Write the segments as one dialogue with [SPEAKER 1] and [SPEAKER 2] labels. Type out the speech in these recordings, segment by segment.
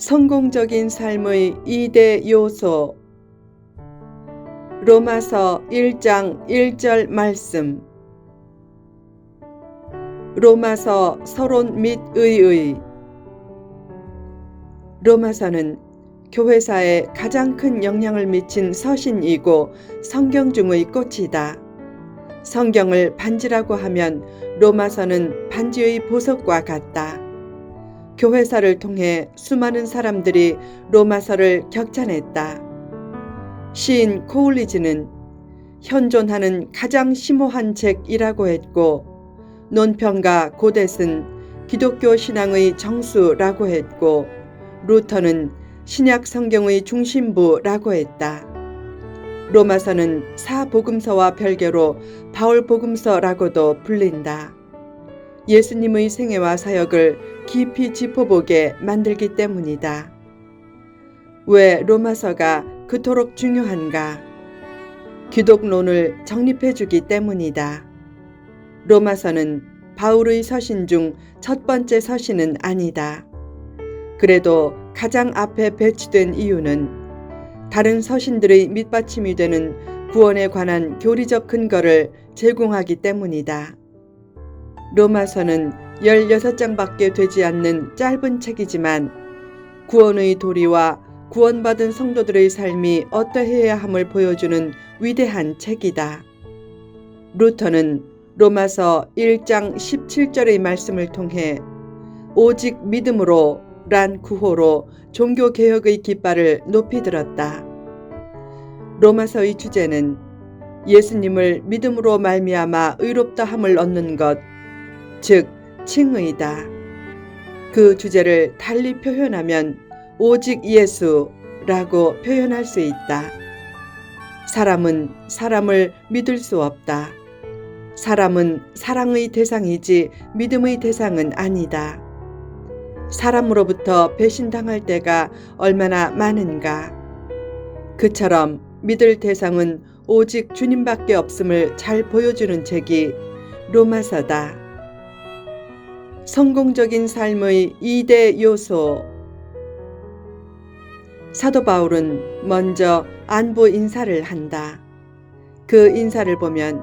[SPEAKER 1] 성공적인 삶의 2대 요소. 로마서 1장 1절 말씀. 로마서 서론 및 의의. 로마서는 교회사에 가장 큰 영향을 미친 서신이고 성경 중의 꽃이다. 성경을 반지라고 하면 로마서는 반지의 보석과 같다. 교회사를 통해 수많은 사람들이 로마서를 격찬했다. 시인 코울리지는 현존하는 가장 심오한 책이라고 했고, 논평가 고댓은 기독교 신앙의 정수라고 했고, 루터는 신약 성경의 중심부라고 했다. 로마서는 사복음서와 별개로 바울복음서라고도 불린다. 예수님의 생애와 사역을 깊이 짚어보게 만들기 때문이다. 왜 로마서가 그토록 중요한가? 기독론을 정립해주기 때문이다. 로마서는 바울의 서신 중 첫 번째 서신은 아니다. 그래도 가장 앞에 배치된 이유는 다른 서신들의 밑받침이 되는 구원에 관한 교리적 근거를 제공하기 때문이다. 로마서는 16장밖에 되지 않는 짧은 책이지만 구원의 도리와 구원받은 성도들의 삶이 어떠해야 함을 보여주는 위대한 책이다. 루터는 로마서 1장 17절의 말씀을 통해 오직 믿음으로 란 구호로 종교개혁의 깃발을 높이 들었다. 로마서의 주제는 예수님을 믿음으로 말미암아 의롭다 함을 얻는 것, 즉 칭의다. 그 주제를 달리 표현하면 오직 예수라고 표현할 수 있다. 사람은 사람을 믿을 수 없다. 사람은 사랑의 대상이지 믿음의 대상은 아니다. 사람으로부터 배신당할 때가 얼마나 많은가. 그처럼 믿을 대상은 오직 주님밖에 없음을 잘 보여주는 책이 로마서다. 성공적인 삶의 2대 요소. 사도 바울은 먼저 안부 인사를 한다. 그 인사를 보면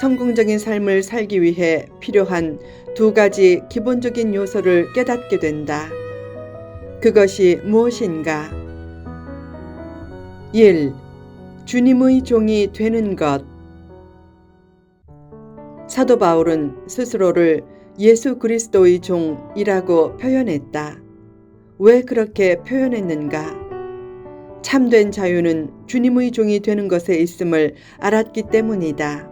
[SPEAKER 1] 성공적인 삶을 살기 위해 필요한 두 가지 기본적인 요소를 깨닫게 된다. 그것이 무엇인가? 1. 주님의 종이 되는 것. 사도 바울은 스스로를 예수 그리스도의 종이라고 표현했다. 왜 그렇게 표현했는가? 참된 자유는 주님의 종이 되는 것에 있음을 알았기 때문이다.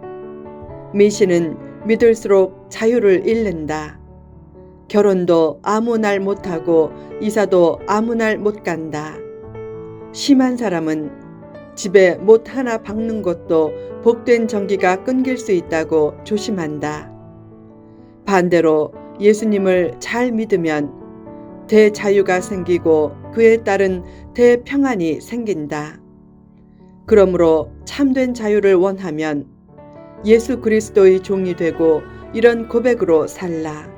[SPEAKER 1] 미신은 믿을수록 자유를 잃는다. 결혼도 아무 날 못하고 이사도 아무 날 못 간다. 심한 사람은 집에 못 하나 박는 것도 복된 전기가 끊길 수 있다고 조심한다. 반대로 예수님을 잘 믿으면 대자유가 생기고 그에 따른 대평안이 생긴다. 그러므로 참된 자유를 원하면 예수 그리스도의 종이 되고 이런 고백으로 살라.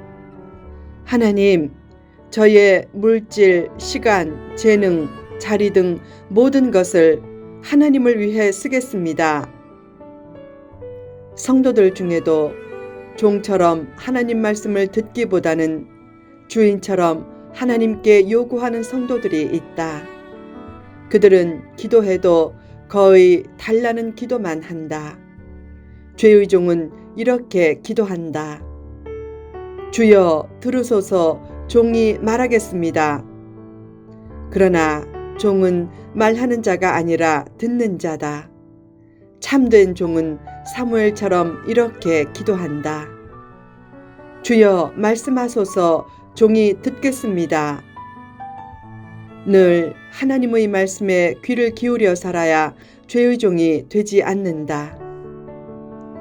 [SPEAKER 1] 하나님, 저의 물질, 시간, 재능, 자리 등 모든 것을 하나님을 위해 쓰겠습니다. 성도들 중에도 종처럼 하나님 말씀을 듣기보다는 주인처럼 하나님께 요구하는 성도들이 있다. 그들은 기도해도 거의 달라는 기도만 한다. 죄의 종은 이렇게 기도한다. 주여 들으소서, 종이 말하겠습니다. 그러나 종은 말하는 자가 아니라 듣는 자다. 참된 종은 사무엘처럼 이렇게 기도한다. 주여 말씀하소서, 종이 듣겠습니다. 늘 하나님의 말씀에 귀를 기울여 살아야 죄의 종이 되지 않는다.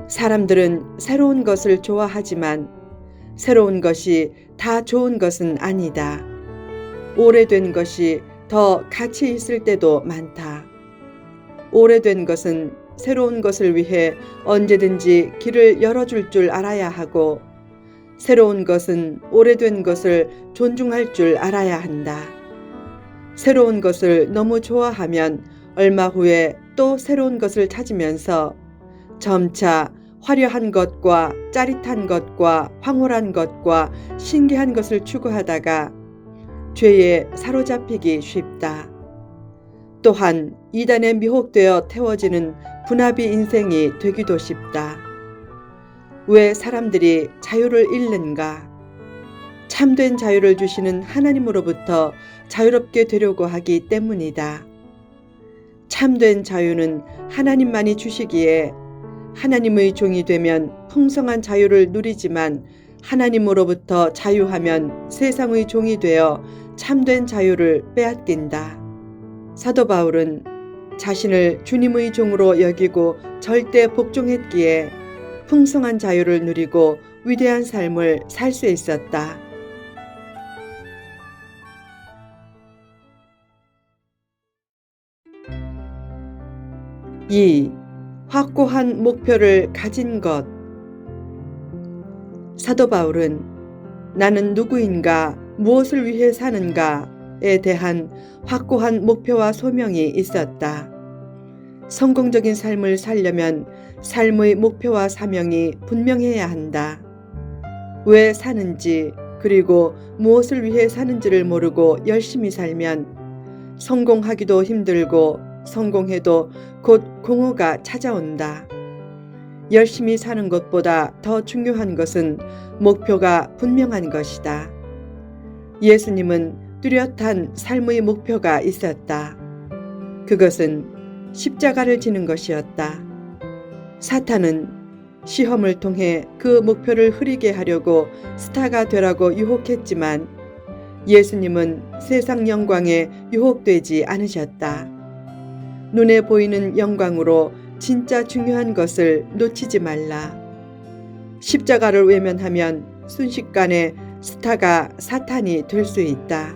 [SPEAKER 1] 사람들은 새로운 것을 좋아하지만 새로운 것이 다 좋은 것은 아니다. 오래된 것이 더 가치 있을 때도 많다. 오래된 것은 새로운 것을 위해 언제든지 길을 열어줄 줄 알아야 하고, 새로운 것은 오래된 것을 존중할 줄 알아야 한다. 새로운 것을 너무 좋아하면 얼마 후에 또 새로운 것을 찾으면서 점차 화려한 것과 짜릿한 것과 황홀한 것과 신기한 것을 추구하다가 죄에 사로잡히기 쉽다. 또한 이단에 미혹되어 태워지는 분합이 인생이 되기도 쉽다. 왜 사람들이 자유를 잃는가? 참된 자유를 주시는 하나님으로부터 자유롭게 되려고 하기 때문이다. 참된 자유는 하나님만이 주시기에 하나님의 종이 되면 풍성한 자유를 누리지만 하나님으로부터 자유하면 세상의 종이 되어 참된 자유를 빼앗긴다. 사도 바울은 자신을 주님의 종으로 여기고 절대 복종했기에 풍성한 자유를 누리고 위대한 삶을 살 수 있었다. 2. 확고한 목표를 가진 것. 사도 바울은 나는 누구인가, 무엇을 위해 사는가에 대한 확고한 목표와 소명이 있었다. 성공적인 삶을 살려면 삶의 목표와 사명이 분명해야 한다. 왜 사는지 그리고 무엇을 위해 사는지를 모르고 열심히 살면 성공하기도 힘들고 성공해도 곧 공허가 찾아온다. 열심히 사는 것보다 더 중요한 것은 목표가 분명한 것이다. 예수님은 뚜렷한 삶의 목표가 있었다. 그것은 십자가를 지는 것이었다. 사탄은 시험을 통해 그 목표를 흐리게 하려고 스타가 되라고 유혹했지만 예수님은 세상 영광에 유혹되지 않으셨다. 눈에 보이는 영광으로 진짜 중요한 것을 놓치지 말라. 십자가를 외면하면 순식간에 스타가 사탄이 될 수 있다.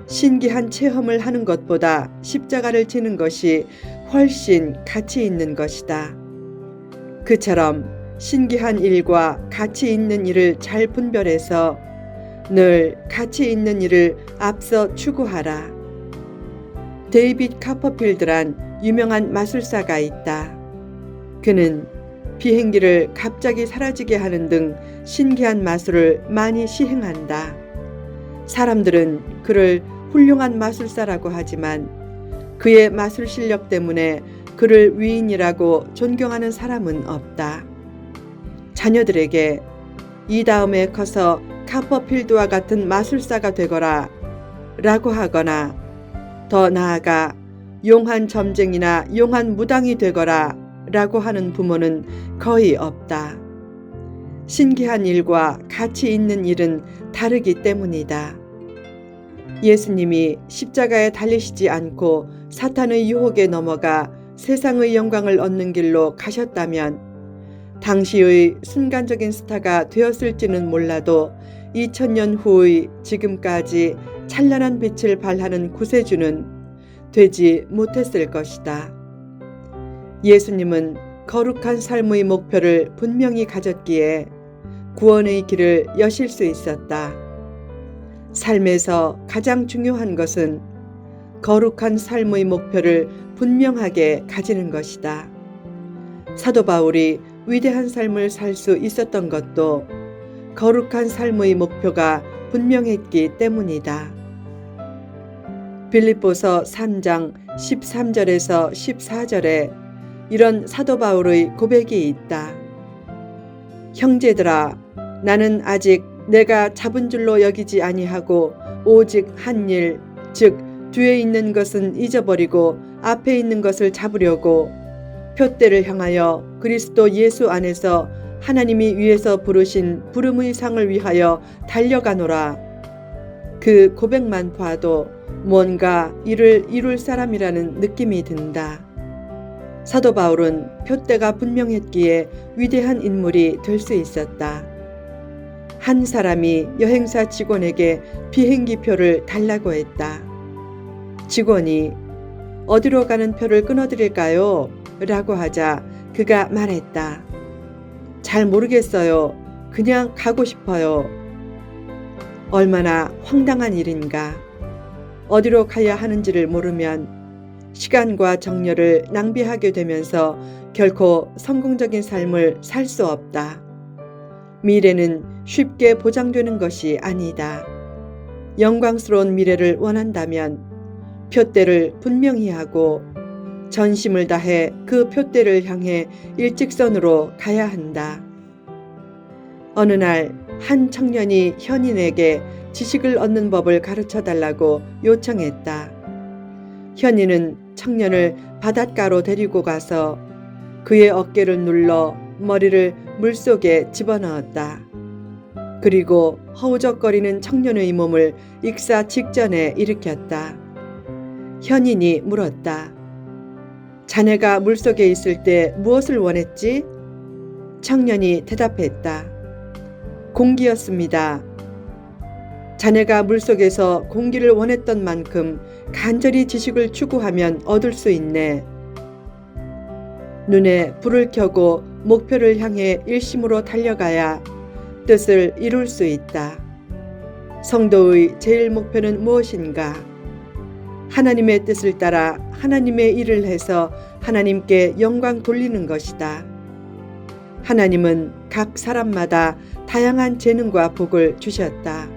[SPEAKER 1] 신기한 체험을 하는 것보다 십자가를 지는 것이 훨씬 가치 있는 것이다. 그처럼 신기한 일과 가치 있는 일을 잘 분별해서 늘 가치 있는 일을 앞서 추구하라. 데이빗 카퍼필드란 유명한 마술사가 있다. 그는 비행기를 갑자기 사라지게 하는 등 신기한 마술을 많이 시행한다. 사람들은 그를 훌륭한 마술사라고 하지만 그의 마술 실력 때문에 그를 위인이라고 존경하는 사람은 없다. 자녀들에게 이 다음에 커서 카퍼필드와 같은 마술사가 되거라 라고 하거나 더 나아가 용한 점쟁이나 용한 무당이 되거라 라고 하는 부모는 거의 없다. 신기한 일과 가치 있는 일은 다르기 때문이다. 예수님이 십자가에 달리시지 않고 사탄의 유혹에 넘어가 세상의 영광을 얻는 길로 가셨다면 당시의 순간적인 스타가 되었을지는 몰라도 2000년 후의 지금까지 찬란한 빛을 발하는 구세주는 되지 못했을 것이다. 예수님은 거룩한 삶의 목표를 분명히 가졌기에 구원의 길을 여실 수 있었다. 삶에서 가장 중요한 것은 거룩한 삶의 목표를 분명하게 가지는 것이다. 사도 바울이 위대한 삶을 살 수 있었던 것도 거룩한 삶의 목표가 분명했기 때문이다. 빌립보서 3장 13절에서 14절에 이런 사도 바울의 고백이 있다. 형제들아, 나는 아직 내가 잡은 줄로 여기지 아니하고 오직 한 일, 즉 뒤에 있는 것은 잊어버리고 앞에 있는 것을 잡으려고 표대를 향하여 그리스도 예수 안에서 하나님이 위에서 부르신 부름의 상을 위하여 달려가노라. 그 고백만 봐도 뭔가 이를 이룰 사람이라는 느낌이 든다. 사도 바울은 표대가 분명했기에 위대한 인물이 될 수 있었다. 한 사람이 여행사 직원에게 비행기 표를 달라고 했다. 직원이 어디로 가는 표를 끊어드릴까요? 라고 하자 그가 말했다. 잘 모르겠어요. 그냥 가고 싶어요. 얼마나 황당한 일인가. 어디로 가야 하는지를 모르면 시간과 정열을 낭비하게 되면서 결코 성공적인 삶을 살 수 없다. 미래는 쉽게 보장되는 것이 아니다. 영광스러운 미래를 원한다면 표대를 분명히 하고 전심을 다해 그 표대를 향해 일직선으로 가야 한다. 어느 날 한 청년이 현인에게 지식을 얻는 법을 가르쳐 달라고 요청했다. 현인은 청년을 바닷가로 데리고 가서 그의 어깨를 눌러 머리를 물속에 집어넣었다. 그리고 허우적거리는 청년의 몸을 익사 직전에 일으켰다. 현인이 물었다. 자네가 물속에 있을 때 무엇을 원했지? 청년이 대답했다. 공기였습니다. 자네가 물속에서 공기를 원했던 만큼 간절히 지식을 추구하면 얻을 수 있네. 눈에 불을 켜고 목표를 향해 일심으로 달려가야 뜻을 이룰 수 있다. 성도의 제일 목표는 무엇인가? 하나님의 뜻을 따라 하나님의 일을 해서 하나님께 영광 돌리는 것이다. 하나님은 각 사람마다 다양한 재능과 복을 주셨다.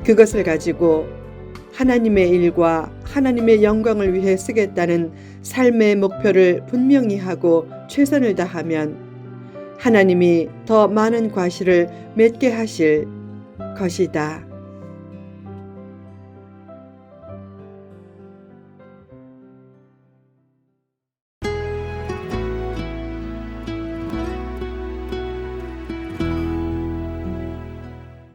[SPEAKER 1] 그것을 가지고 하나님의 일과 하나님의 영광을 위해 쓰겠다는 삶의 목표를 분명히 하고 최선을 다하면 하나님이 더 많은 과실을 맺게 하실 것이다.